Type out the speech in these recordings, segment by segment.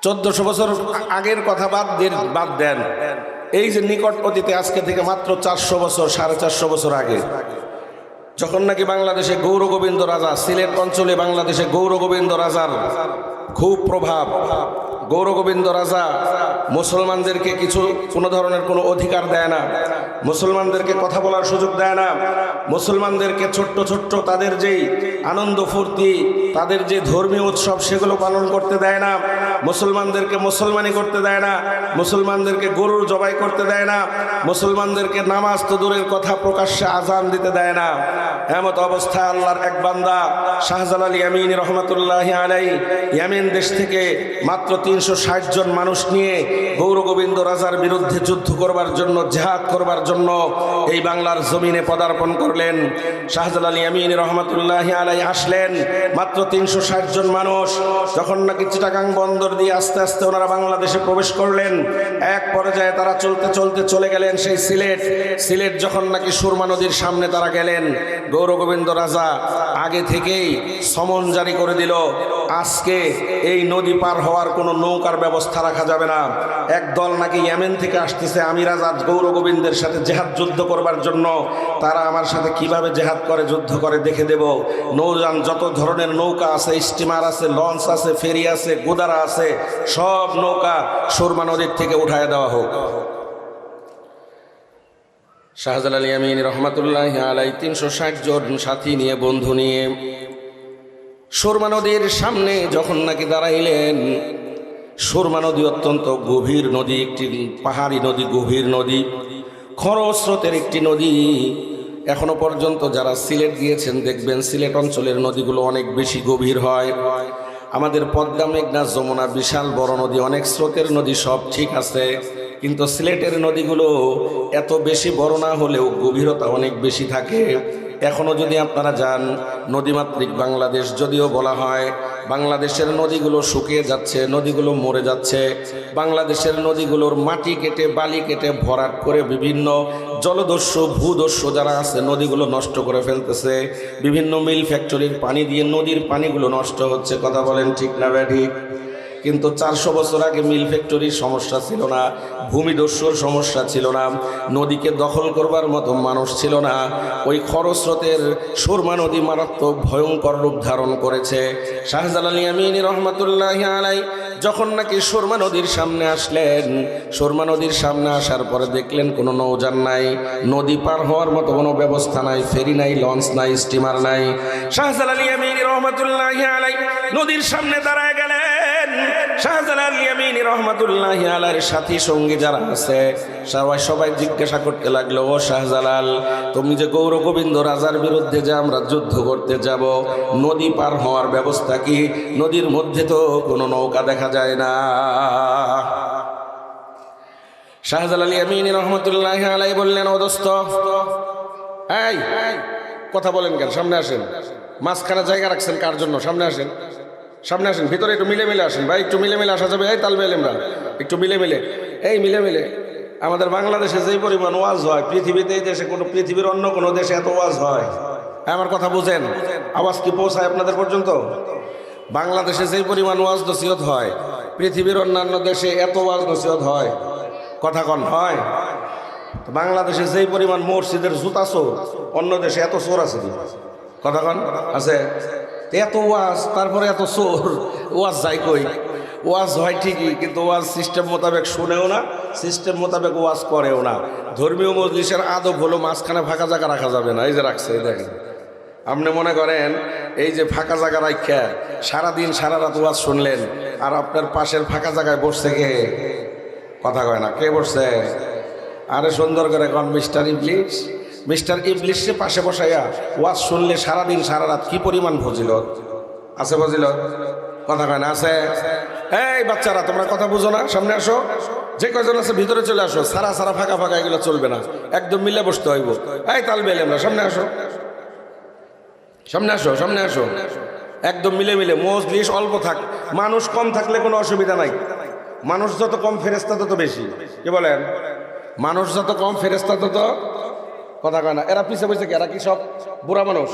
1400 বছর আগের কথা বাদ দেন, এই যে নিকট অতীতে আজকে থেকে মাত্র 400 বছর 450 বছর আগে যখন নাকি বাংলাদেশে গৌরগোবিন্দ রাজা, সিলেট অঞ্চলে বাংলাদেশে গৌরগোবিন্দ রাজার খুব প্রভাব। গৌরগোবিন্দ রাজা মুসলমানদেরকে কোনো ধরনের কোনো অধিকার দেয় না, মুসলমানদেরকে কথা বলার সুযোগ দেয় না, মুসলমানদেরকে ছোট্ট ছোট্ট তাদের যেই আনন্দ ফুর্তি, তাদের যে ধর্মীয় উৎসব সেগুলো পালন করতে দেয় না, মুসলমানদেরকে মুসলমানি করতে দেয় না, মুসলমানদেরকে গরুর জবাই করতে দেয় না, মুসলমানদেরকে নামাজ তো দূরের কথা প্রকাশ্যে আজান দিতে দেয় না। এমত অবস্থায় আল্লাহর এক বান্দা শাহজালাল ইয়ামিনী রহমাতুল্লাহি আলাইহি ইয়ামিন দেশ থেকে মাত্র 360 জন মানুষ নিয়ে গৌরগোবিন্দ রাজার বিরুদ্ধে যুদ্ধ করবার জন্য, জিহাদ করবার জন্য এই বাংলার জমিনে পদার্পণ করলেন। শাহজালাল ইয়ামিনী রহমাতুল্লাহি আলাইহি আসলেন মাত্র 360 জন মানুষ। যখন নাকি চিটাগাং বন্দর দিয়ে আস্তে আস্তে ওনারা বাংলাদেশে প্রবেশ করলেন, এক পর্যায়ে তারা চলতে চলতে চলে গেলেন সেই সিলেট। যখন নাকি সুরমা নদীর সামনে তারা গেলেন, গৌরগোবিন্দ রাজা আগে থেকেই সমন জারি করে দিল, আজকে এই নদী পার হওয়ার কোনো নৌকার ব্যবস্থা রাখা যাবে না। একদল নাকি ইয়েমেন থেকে আসতেছে, আমি রাজা গৌরগোবিন্দের সাথে জেহাদ যুদ্ধ করবার জন্য, তারা আমার সাথে কিভাবে জেহাদ করে যুদ্ধ করে দেখে দেব। নৌযান যত ধরনের নৌকা আছে, স্টিমার আছে, লঞ্চ আছে, ফেরি আছে, গোদারা আছে, সব নৌকা সুরমা নদীর থেকে উঠায় দেওয়া হোক। শাহজালাল ইয়ামিনী রহমাতুল্লাহি আলাইহি 360 জন সাথী নিয়ে, বন্ধু নিয়ে সুরমা নদীর সামনে যখন নাকি দাঁড়াইলেন, সুরমা নদী অত্যন্ত গভীর নদী, একটি পাহাড়ি নদী, গভীর নদী, খরস্রোতের একটি নদী। এখনো পর্যন্ত যারা সিলেট গিয়েছেন দেখবেন সিলেট অঞ্চলের নদীগুলো অনেক বেশি গভীর হয়। আমাদের পদ্মা, মেঘনা, যমুনা বিশাল বড় নদী, অনেক স্রোতের নদী, সব ঠিক আছে, কিন্তু সিলেটের নদীগুলো এত বেশি বড় না হলেও গভীরতা অনেক বেশি থাকে। এখনও যদি আপনারা যান, নদীমাতৃক বাংলাদেশ যদিও বলা হয়, বাংলাদেশের নদীগুলো শুকিয়ে যাচ্ছে, নদীগুলো মরে যাচ্ছে। বাংলাদেশের নদীগুলোর মাটি কেটে, বালি কেটে ভরাট করে বিভিন্ন জলদস্যু, ভূদস্যু যারা আছে নদীগুলো নষ্ট করে ফেলতেছে। বিভিন্ন মিল ফ্যাক্টরির পানি দিয়ে নদীর পানিগুলো নষ্ট হচ্ছে। কথা বলেন ঠিক না ব্যাঠিক? কিন্তু 400 বছর আগে মিল ফ্যাক্টরির সমস্যা ছিল না, ভূমিদস্যুর সমস্যা ছিল না, নদীকে দখল করবার মতো মানুষ ছিল না। ওই খরস্রোতের সুরমা নদী মারাত্মক ভয়ঙ্কর রূপ ধারণ করেছে। শাহজালাল ইয়ামিনী রহমাতুল্লাহি আলাইহি যখন নাকি সুরমা নদীর সামনে আসলেন, সুরমা নদীর সামনে আসার পরে দেখলেন কোনো নৌযান নাই, নদী পার হওয়ার মতো কোনো ব্যবস্থা নাই, ফেরি নাই, লঞ্চ নাই, স্টিমার নাই। শাহজালাল ইয়ামিনী রহমাতুল্লাহি আলাইহি নদীর সামনে দাঁড়ায় গেলেন। শাহজালাল ইয়ামিনী রহমাতুল্লাহি আলাইহির সাথী সঙ্গী যারা আছে সবাই জিজ্ঞাসা করতে লাগলো, ও শাহজালাল, তুমি যে গৌরগোবিন্দ রাজার বিরুদ্ধে যে আমরা যুদ্ধ করতে যাব, নদী পার হওয়ার ব্যবস্থা কি? নদীর মধ্যে তো কোনো নৌকা দেখা যায় না। শাহজালাল ইয়ামিনী রহমাতুল্লাহি আলাইহি বললেন, ও দোস্ত, এই কথা বলেন কেন? সামনে আসেন। মাঝখানে জায়গা রাখছেন কার জন্য? সামনে আসেন, সামনে আসেন, ভিতরে একটু মিলে মিলে আসেন ভাই, একটু মিলে মিলে আসা যাবে? এই তালবে এলেমরা একটু মিলে মিলে, এই মিলে মিলে। আমাদের বাংলাদেশে যেই পরিমাণ ওয়াজ হয়, পৃথিবীতে এই দেশে কোনো, পৃথিবীর অন্য কোনো দেশে এত ওয়াজ হয়? আমার কথা বুঝেন, আওয়াজ কি পৌঁছায় আপনাদের পর্যন্ত? বাংলাদেশে যেই পরিমাণ ওয়াজ নসিহত হয়, পৃথিবীর অন্যান্য দেশে এত ওয়াজ নসিহত হয়? কথা কন হয়? বাংলাদেশে যেই পরিমাণ মসজিদের জুতা চোর, অন্য দেশে এত চোর আছে? কথা কন আছে? এত ওয়াজ, তারপরে এত চোর, ওয়াজ যায় কই? ওয়াজ হয় ঠিকই, কিন্তু ওয়াজ সিস্টেম মোতাবেক শুনেও না, সিস্টেম মোতাবেক ওয়াজ করেও না। ধর্মীয় মজলিসের আদব হলো মাঝখানে ফাঁকা জায়গা রাখা যাবে না। এই যে রাখছে, দেখেন। আপনি মনে করেন এই যে ফাঁকা জায়গা রাখা সারাদিন সারা রাত ওয়াজ শুনলেন, আর আপনার পাশের ফাঁকা জায়গায় বসছে কে? কথা কয় না, কে বসছে? আরে সুন্দর করে কন, মিস্টার ইবলিশ। মিস্টার ইবলিশে পাশে বসাইয়া ওয়াজ শুনলে সারাদিন সারা রাত কি পরিমাণ ফজিলত আছে? ফজিলত কথা কয় না? আছে। এই বাচ্চারা, তোমরা কথা বুঝো না? সামনে আসো, যে কয়জন আছে ভিতরে চলে আসো। সারা সারা ফাঁকা ফাঁকা এগুলো চলবে না, একদম মিলে বসতে হইব। এই তালবে এলেমরা, সামনে আসো, সামনে আসো, সামনে আসো, একদম মিলে মিলে। মজলিস অল্প থাক, মানুষ কম থাকলে কোনো অসুবিধা নাই। মানুষ যত কম ফেরেশতা তত বেশি। কি বলেন? মানুষ যত কম ফেরেশতা তত, কথা কয় না। এরা পিছে বসে কি? এরা কি সব বুড়া মানুষ?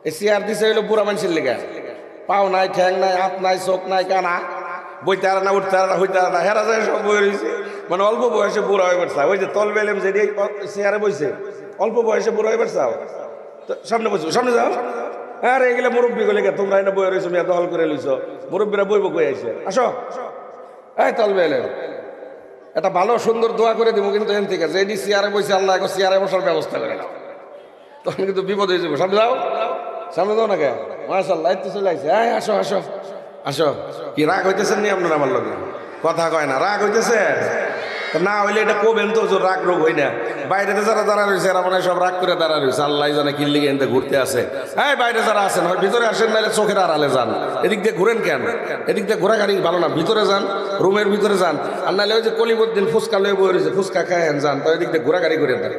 এই চেয়ার দিছে হইলো বুড়া মানুষের লেগে। পাও নাই, ঠ্যাং নাই, হাত নাই, চোখ নাই, কানা। বইতে আর না, উঠতে আর না, হইতে আর না, হেরা যায় সব বই রয়েছে। মানে অল্প বয়সে বুড়া হয়ে পারছে। ওই যে তলবে এলেম যে চেয়ারে বইছে, অল্প বয়সে বুড়া হয়ে পারছে। সামনে বসবো, সামনে যাও। হ্যাঁ রে, এগুলো মুরব্বী গলে তোমরা এনে বই রয়েছো, মেয়ে দখল করে লইছো। মুরব্বীরা বইব কই আইছে, আসো। এই তলবে এলেম একটা ভালো সুন্দর দোয়া করে দিব, কিন্তু এন থেকে যে চেয়ারে বসে আল্লাহ চেয়ারে বসার ব্যবস্থা করে নাও, তখন কিন্তু বিপদ হয়ে যাবো। সামনে যাও, সামনে যাও না কে, মাশাআল্লাহ তো চলে আসছে। হ্যাঁ আসো আসো আসো। কি রাগ হইতেছেন নি আপনার আমার লগে? কথা কয় না, রাগ হইতেছে না হইলে এটা কবেন তো, রাগ রোগ হই না। বাইরেতে যারা দাঁড়া রয়েছে এরা মনে হয় সব রাগ করে দাঁড়া রয়েছে, আল্লাহ জানে কি লিগে এনতে ঘুরতে আসে। হ্যাঁ বাইরে যারা আছেন হয় ভিতরে আসেন, নাহলে চোখের আড়ালে যান। এদিক দিয়ে ঘুরেন কেন? এদিক দিয়ে ঘোরাঘাড়ি ভালো না, ভিতরে যান, রুমের ভিতরে যান। আর নাহলে ওই যে কলিমুদ্দিন ফুচকা লয়ে বই রয়েছে, ফুচকা খায়েন যান, তো এদিক দিয়ে ঘোরাঘাড়ি করে দেন।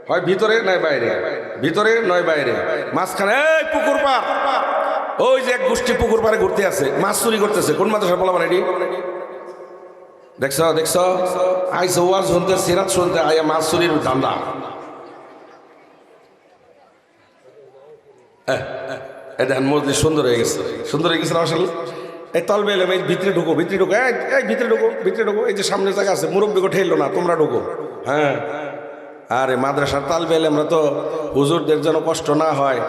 হয় ভিতরে নয় বাইরে, ভিতরে নয় বাইরে, মাঝখানে এই পুকুর পার। ওই যে এক গোষ্ঠী পুকুর পারে ঘুরতে আছে, মাছ চুরি করতেছে। কোন মাদ্রাসা বলা মানে? দেখছ দেখছ, আইসো ওয়াজ শুনতে, সিরাত শুনতে, আয়া মাছ চুরির ধান্দা। দেখেন মসজিদ সুন্দর হয়ে গেছে, সুন্দর হয়ে গেছে না আসলে? এই তলবে এলাম, এই ভিতরে ঢুকো, ভিতরে ঢুকো, এই ভিতরে ঢুকো, ভিতরে ঢুকো। এই যে সামনে জায়গা আছে, মুরব্বীকে ঠেললো না, তোমরা ঢুকো। হ্যাঁ আরে মাদ্রাসার তালবে এলে আমরা তো হুজুরদের যেন কষ্ট না হয়,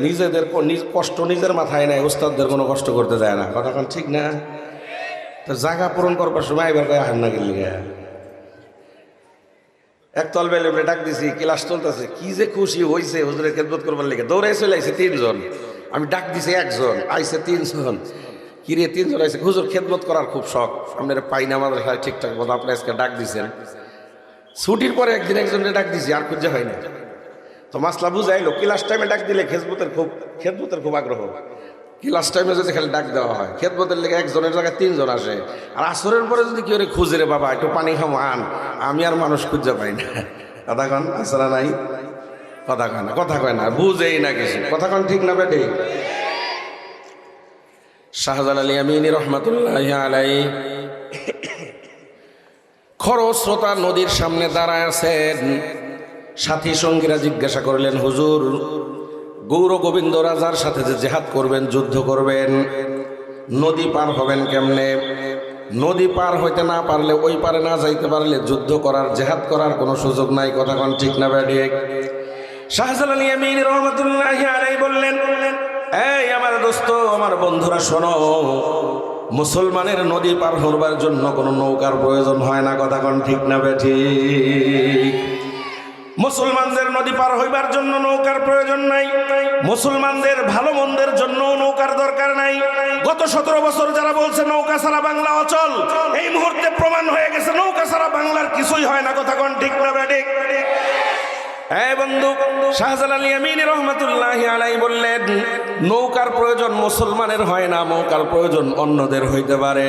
নিজেদের কষ্ট নিজের মাথায় নাই, উস্তাদদের কোনো কষ্ট করতে দেয় না। কথা কোন ঠিক না? তো জায়গা পূরণ করবার সময় এবার হার না গেলি এক তলবে এলে ডাক দিছি, ক্লাস চলতেছে, কি যে খুশি হয়েছে হুজুরের খেদমত করবার লেগে। দৌড়াই চলে আইছে 3 জন, আমি ডাক দিছি 1 জন, আইসে 3 জন। কিরে 3 জন আইসে, হুজুর খেদমত করার খুব শখ, আপনার পাইনা মাদ্রাসায় ঠিকঠাক মতো আপনি আজকে ডাক দিছেন। ছুটির পরে একদিন একজনের ডাক দিছি, আর খুঁজে হয় না। তো মাসলা বুঝাইলো, ক্লাস টাইমে ডাক দিলে খেদমতের খুব আগ্রহ। ক্লাস টাইমে যদি খালি ডাক দেওয়া হয়, খেদমতের লেগে 1 জনের জায়গায় 3 জন আসে। আর আসরের পরে যদি কেউ খুঁজে রে বাবা একটু পানি খাবো আন, আমি আর মানুষ খুঁজে পাই না। কথা কন আসরা নাই, কথা কয় না, কথা কয় না, বুঝেই না কিছু। কথা কন ঠিক না বেটে? শাহজালাল ইয়ামিনী রহমাতুল্লাহি আলাইহি খরস্রোতা নদীর সামনে দাঁড়ায় আছেন। সাথী সঙ্গীরা জিজ্ঞাসা করলেন, হুজুর গৌর গোবিন্দ রাজার সাথে যে জেহাদ করবেন, যুদ্ধ করবেন, নদী পার হবেন কেমনে? নদী পার হইতে না পারলে, ওই পারে না যাইতে পারলে যুদ্ধ করার, জেহাদ করার কোনো সুযোগ নাই। কথা কোন ঠিক না বেঠিক? শাহজালাল ইয়ামিনী রহমাতুল্লাহি আলাইহি বললেন, এই আমার দোস্ত, আমার বন্ধুরা শোনো, মুসলমানের নদী পার হবার জন্য কোনো নৌকার প্রয়োজন হয় না। কথা কোন ঠিক না বেঠিক? মুসলমানদের নদী পার হইবার জন্য নৌকার প্রয়োজন নাই। মুসলমানদের ভালো মন্দের জন্য নৌকার দরকার নাই। গত 17 বছর যারা বলছে নৌকা ছাড়া বাংলা অচল, এই মুহূর্তে প্রমাণ হয়ে গেছে নৌকা ছাড়া বাংলার কিছুই হয় না। কথা কোন ঠিক না বেঠিক? হ্যাঁ বন্ধু, শাহজালাল ইয়ামিনী রহমাতুল্লাহি আলাইহি বললেন, নৌকার প্রয়োজন মুসলমানের হয় না, নৌকার প্রয়োজন অন্যদের হইতে পারে।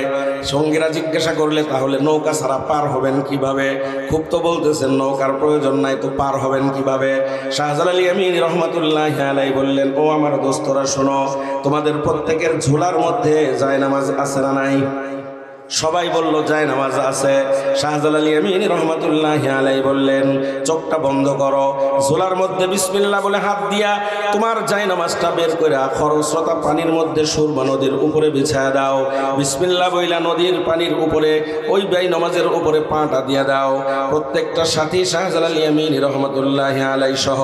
সঙ্গীরা জিজ্ঞাসা করলে, তাহলে নৌকা ছাড়া পার হবেন কিভাবে? খুব তো বলতেছেন নৌকার প্রয়োজন নাই, তো পার হবেন কিভাবে? শাহজালাল ইয়ামিনী রহমাতুল্লাহি আলাইহি বললেন, ও আমার দোস্তরা শোনো, তোমাদের প্রত্যেকের ঝোলার মধ্যে জায়নামাজ আছে না নাই? সবাই বলল জায়নামাজ আছে। শাহজালাল ইয়ামিনী রহমাতুল্লাহি আলাইহি বললেন, চোখটা বন্ধ করো, ঝোলার মধ্যে বিসমিল্লাহ বলে হাত দিয়া তোমার জায়নামাজটা বের করে খরস্রোতা পানির মধ্যে সুরমা নদীর উপরে বিছায়া দাও। বিসমিল্লাহ বইলা নদীর পানির উপরে ওই জায়নামাজের উপরে পাটা দিয়া দাও। প্রত্যেকটা সাথী শাহজালাল ইয়ামিনী রহমাতুল্লাহি আলাইহি সহ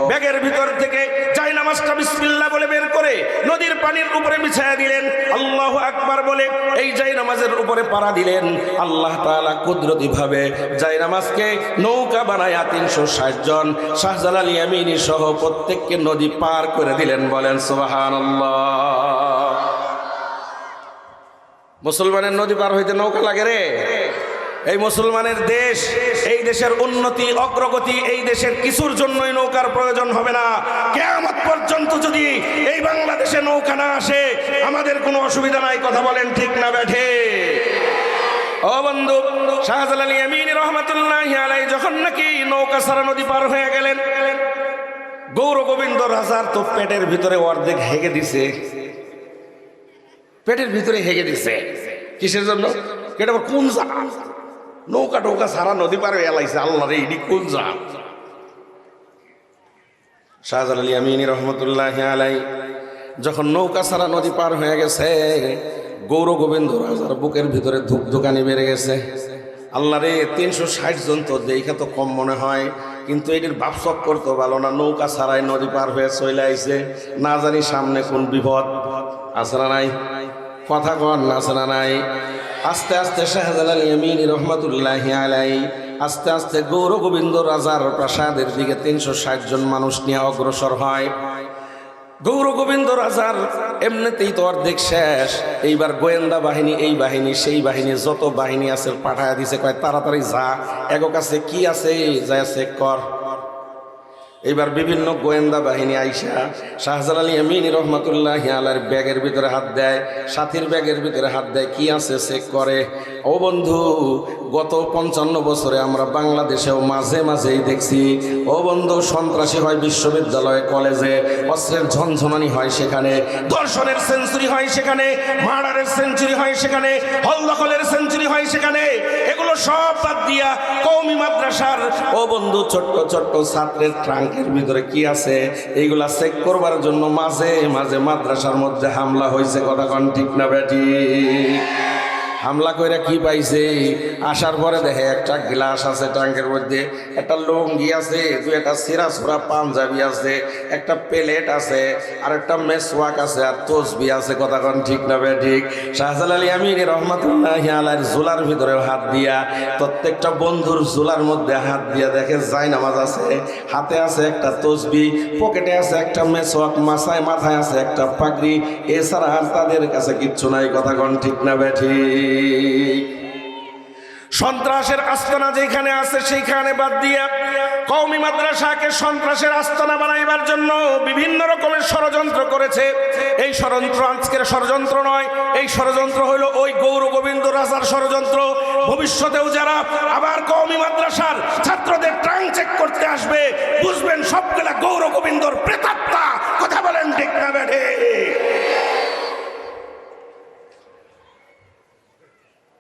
ব্যাগের ভিতর থেকে জায়নামাজটা বিসমিল্লাহ বলে বের করে নদীর পানির উপরে বিছায়া দিলেন। আল্লাহু আকবার বলে এই জায়নামাজের উপরে পাড়া দিলেন। আল্লাহ তাআলা কুদরতি ভাবে জায়নামাজকে নৌকা বানায়া 360 জন শাহজালাল ইয়ামিনী সহ প্রত্যেককে নদী পার করে দিলেন। বলেন সুবহানাল্লাহ। মুসলমানের নদী পার হইতে নৌকা লাগে রে? এই মুসলমানের দেশ, এই দেশের উন্নতি অগ্রগতি, এই দেশের কিছুর জন্যই নৌকার প্রয়োজন হবে না। কিয়ামত পর্যন্ত যদি এই বাংলাদেশে নৌকা না আসে, আমাদের কোনো অসুবিধা নাই। কথা বলেন ঠিক না বেঠে? ও বন্ধু, শাহজালাল ইয়ামিনী রহমাতুল্লাহি আলাইহি যখন নাকি নৌকা ছাড়া নদী পার হয়ে গেলেন, গৌর গোবিন্দ রাজার তো পেটের ভিতরে অর্ধেক হেগে দিছে। পেটের ভিতরে হেগে দিছে কিসের জন্য? কেটে কোন যা নৌকা টৌকা সারা নদী পার হয়ে এলাইছে। আল্লাহ রে, ইডি কোন যা? শাহজালাল ইয়ামিনী রহমাতুল্লাহি আলাইহি যখন নৌকা সারা নদী পার হয়ে গেছে, গৌর গোবিন্দ রাজার বুকের ভিতরে ধুকধুকানি বেড়ে গেছে। আল্লাহ রে, 360 জন তো দেখা তো কম মনে হয়, কিন্তু এটির ভাবসব করতে ভালো না। নৌকা ছাড়াই নদী পার হয়ে চলে আইছে, না জানি সামনে কোন বিপদ আছে না নাই। কথা কন আছে না নাই। আস্তে আস্তে শাহজালাল ইয়ামিনী রহমাতুল্লাহি আলাইহি আস্তে আস্তে গৌর গোবিন্দ রাজার প্রাসাদের দিকে 360 জন মানুষ নিয়ে অগ্রসর হয়। গৌর গোবিন্দ রাজার এমনিতেই তো অর্ধেক শেষ, এইবার গোয়েন্দা বাহিনী, এই বাহিনী সেই বাহিনী, যত বাহিনী আছে পাঠায় দিছে, কয় তাড়াতাড়ি যা, এগো কাছে কি আছে যা চেক কর। এইবার বিভিন্ন গোয়েন্দা বাহিনী আইসা শাহজালাল ইয়ামিনী রহমাতুল্লাহি আলাইহির ব্যাগের ভিতরে হাত দেয়, সাথীর ব্যাগের ভিতরে হাত দেয়, কি আছে চেক করে। ও বন্ধু, গত 55 বছরে আমরা বাংলাদেশেও মাঝে মাঝেই দেখছি, ও বন্ধু, সন্ত্রাসী হয় বিশ্ববিদ্যালয়ে কলেজে, অস্ত্রের ঝনঝনানি হয় সেখানে, ধর্ষণের সেঞ্চুরি হয় সেখানে, মার্ডারের সেঞ্চুরি হয় সেখানে, হলদখলের সেঞ্চুরি হয় সেখানে। এগুলো সব বাদ দিয়া কওমি মাদ্রাসার, ও বন্ধু, ছোট্ট ছোট্ট ছাত্রের ট্রাঙ্কের ভিতরে কি আছে এইগুলা চেক করবার জন্য মাঝে মাঝে মাদ্রাসার মধ্যে হামলা হয়েছে। কথা কন ঠিক না বেটি? হামলা কইরা কি পাইছে? আসার পরে দেখে একটা গ্লাস আছে ট্যাঙ্কের মধ্যে, একটা লুঙ্গি আছে, একটা সিরা সুরা পাঞ্জাবি আছে, একটা প্লেট আছে, আর একটা মেসওয়াক আছে, আর তসবি আছে। কথা কন ঠিক না ঠিক? শাহজালাল ইয়ামিনী রহমাতুল্লাহি আলাইহির জুলার ভিতরে হাত দিয়া, প্রত্যেকটা বন্ধুর জুলার মধ্যে হাত দিয়া দেখে জায়নামাজ আছে, হাতে আছে একটা তসবি, পকেটে আছে একটা মেসওয়াক, মাথায় আছে একটা পাগড়ি, এছাড়া আর তাদের কাছে কিচ্ছু নাই। কথা কন ঠিক না ঠিক? সন্ত্রাসের আস্তানা যেখানে আছে সেইখানে বাদ দিয়ে কওমি মাদ্রাসাকে সন্ত্রাসের আস্তানা বানাইবার জন্য বিভিন্ন রকমের ষড়যন্ত্র করেছে। এই ষড়যন্ত্র আজকের ষড়যন্ত্র নয়, এই ষড়যন্ত্র হইল ওই গৌর গোবিন্দ রাজার ষড়যন্ত্র। ভবিষ্যতেও যারা আবার কওমি মাদ্রাসার ছাত্রদের ট্রাঙ্ক চেক করতে আসবে, বুঝবেন সবগুলা গৌর গোবিন্দর প্রেতাত্মা। কথা বলেন ঠিক না বেঠে?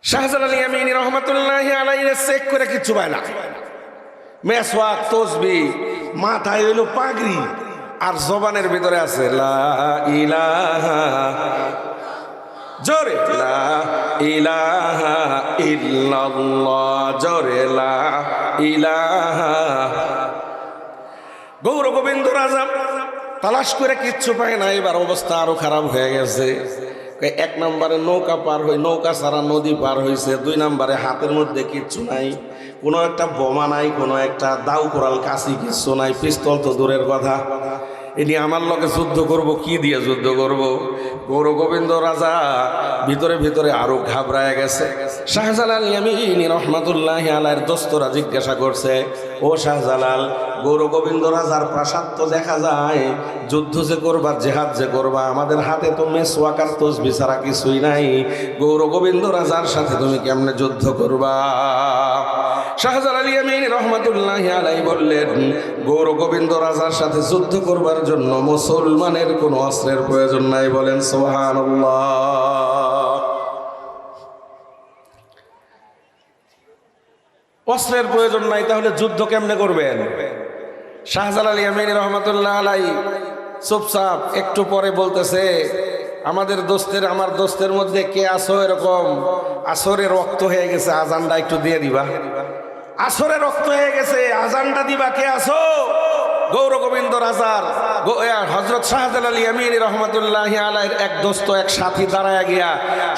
শাহজালাল ইয়ামিনী রহমাতুল্লাহি আলাইহি চেক করে কিচ্ছু পায় না। মেসওয়াক, তসবি, মাথায় হইল পাগড়ি, আর জবানের ভিতরে আছে লা ইলাহা, জোরে লা ইলাহা ইল্লাল্লাহ, জোরে লা ইলাহা। গৌর গোবিন্দ রাজা তালাশ করে কিচ্ছু পায় না। এবার অবস্থা আরো খারাপ হয়ে গেছে। 1 নম্বরে নৌকা পার হই, নৌকা ছাড়া নদী পার হইছে। 2 নম্বরে হাতের মধ্যে কিচ্ছু নাই, কোনো একটা বোমা নাই, কোনো একটা দাউ কোরাল কাশি কিচ্ছু নাই, পিস্তল তো দূরের কথা। এনি আমার লগে যুদ্ধ করব, কি দিয়ে যুদ্ধ করব? গৌর গোবিন্দ রাজা ভিতরে ভিতরে আরো ঘাবড়ায় গেছে। শাহজালাল ইয়ামিনী রহমাতুল্লাহি আলাইহির দোস্তরা জিজ্ঞাসা করছে, ও শাহজালাল, গৌর গোবিন্দ রাজার প্রাসাদ তো দেখা যায়, যুদ্ধ যে করবা, জেহাদ যে করবা, আমাদের হাতে তো মেসওয়াক আর তসবি ছাড়া কিছুই নাই, গৌর গোবিন্দ রাজার সাথে তুমি কেমনে যুদ্ধ করবা? শাহজালাল ইয়ামিনী রহমাতুল্লাহি আলাইহি বললেন, গৌর গোবিন্দ রাজার সাথে যুদ্ধ করবার জন্য মুসলমানের কোনো অস্ত্রের প্রয়োজন নাই। বলেন সুবহানাল্লাহ। অস্ত্রের প্রয়োজন নাই, তাহলে যুদ্ধ কেমনে করবেন? শাহজালাল ইয়ামিনী রহমাতুল্লাহি আলাইহি চুপচাপ একটু পরে বলতেছে, আমার দোস্তের মধ্যে কে আসো এরকম আসরের রক্ত হয়ে গেছে, আজানটা একটু দিয়ে দিবা। আসরের রক্ত হয়ে গেছে, আজানটা দিবা, কে আসো? গৌর গোবিন্দ রাজার হযরত শাহজালাল ইয়ামিনী রহমাতুল্লাহি আলাইহির এক দোস্ত, এক সাথী দাঁড়ায় গিয়া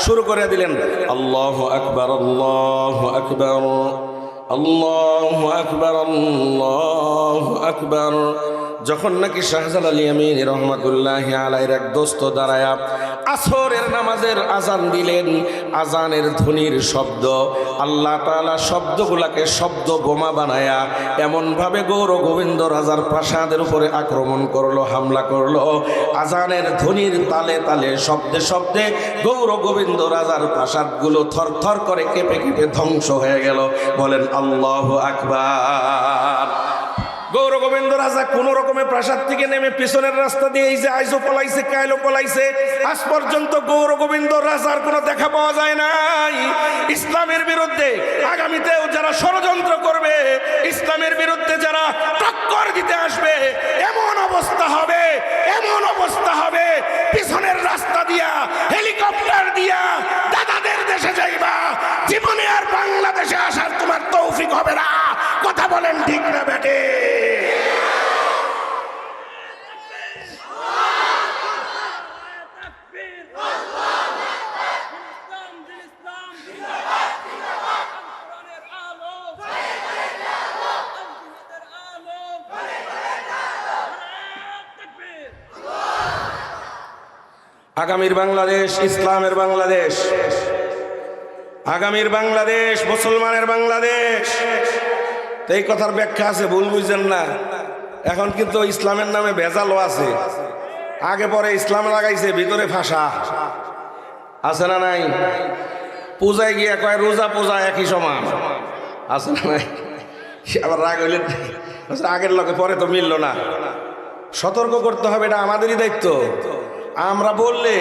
শুরু করে দিলেন, আল্লাহু আকবার, আল্লাহু আকবার, আল্লাহু আকবার, আল্লাহু আকবার। যখন নাকি শাহজালাল ইয়ামিনী রহমাতুল্লাহি আলাইহির এক দোস্ত দাঁড়ায়া আসরের নামাজের আজান দিলেন, আজানের ধ্বনির শব্দ আল্লাহ তাআলা শব্দগুলাকে শব্দ বোমা বানায়া এমনভাবে গৌর গোবিন্দ রাজার প্রাসাদের উপরে আক্রমণ করলো, হামলা করলো। আজানের ধ্বনির তালে তালে, শব্দে শব্দে গৌর গোবিন্দ রাজার প্রাসাদগুলো থরথর করে কেঁপে কেঁপে ধ্বংস হয়ে গেল। বলেন আল্লাহু আকবার। গৌর গোবিন্দ রাজা কোন রকমে প্রাসাদ থেকে নেমে পিছনের রাস্তা দিয়ে এই যে আইজো পলাইছে, কাইলো পলাইছে, আজ পর্যন্ত গৌর গোবিন্দ রাজার কোনো দেখা পাওয়া যায় নাই। ইসলামের বিরুদ্ধে আগামীতেও যারা ষড়যন্ত্র করবে, ইসলামের বিরুদ্ধে যারা টক্কর দিতে আসবে, এমন অবস্থা হবে, এমন অবস্থা হবে, পিছনের রাস্তা দিয়া, হেলিকপ্টার দিয়া তৌফিক হবে না। কথা বলেন ঠিক না বেটে? আগামীর বাংলাদেশ ইসলামের বাংলাদেশ, আগামীর বাংলাদেশ মুসলমানের বাংলাদেশ। তো এই কথার ব্যাখ্যা আছে, ভুল বুঝছেন না। এখন কিন্তু ইসলামের নামে ভেজালও আছে। আগে পরে ইসলাম লাগাইছে, ভিতরে ফাঁসা আছে না নাই? পূজায় গিয়ে কয় রোজা পূজা একই সমান, আছে না নাই? আবার রাগ হইলে আগের লোকে পরে তো মিলল না। সতর্ক করতে হবে, এটা আমাদেরই দায়িত্ব। আমরা বললে